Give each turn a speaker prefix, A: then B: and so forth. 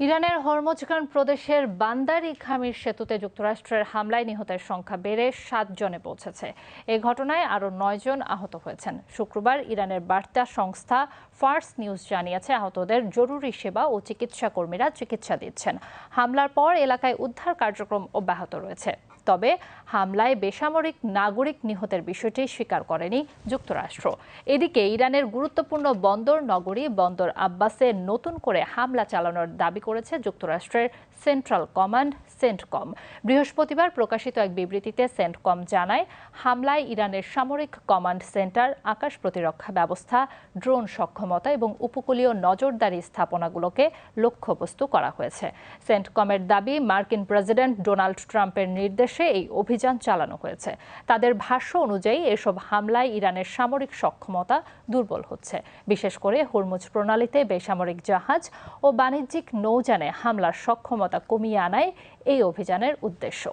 A: ইরানের হরমুজগান প্রদেশের বান্দার-ই খামির সেতুতে যুক্তরাষ্ট্রের হামলায় নিহতের সংখ্যা বেড়ে 7 জনে পৌঁছেছে। এই ঘটনায় আরও 9 জন আহত হয়েছেন। শুক্রবার ইরানের বার্তা সংস্থা ফার্স নিউজ জানিয়েছে, আহতদের জরুরি সেবা ও চিকিৎসা কর্মীরা চিকিৎসা দিচ্ছেন। হামলার পর এলাকায় উদ্ধার কার্যক্রম অব্যাহত রয়েছে। তবে হামলায় বেসামরিক নাগরিক নিহতের বিষয়টি স্বীকার করেনি যুক্তরাষ্ট্র। এদিকে ইরানের গুরুত্বপূর্ণ বন্দর নগরী বন্দর আব্বাসে নতুন করে হামলা চালানোর দাবি করেছে যুক্তরাষ্ট্রের সেন্ট্রাল কমান্ড সেন্টকম। বৃহস্পতিবার প্রকাশিত এক বিবৃতিতে সেন্টকম জানায়, হামলায় ইরানের সামরিক কমান্ড সেন্টার, আকাশ প্রতিরক্ষা ব্যবস্থা, ড্রোন সক্ষমতা এবং উপকূলীয় নজরদারি স্থাপনাগুলোকে লক্ষ্যবস্তু করা হয়েছে। সেন্টকমের দাবি, মার্কিন প্রেসিডেন্ট ডোনাল্ড ট্রাম্পের নির্দেশে এই অভিযান চালানো হয়েছে। তাদের ভাষ্য অনুযায়ী এসব হামলায় ইরানের সামরিক সক্ষমতা দুর্বল হচ্ছে, বিশেষ করে হরমুজ প্রণালীতে বেসামরিক জাহাজ ও বাণিজ্যিক নৌযানে হামলার সক্ষমতা কমিয়ে আনাই এই অভিযানের উদ্দেশ্য।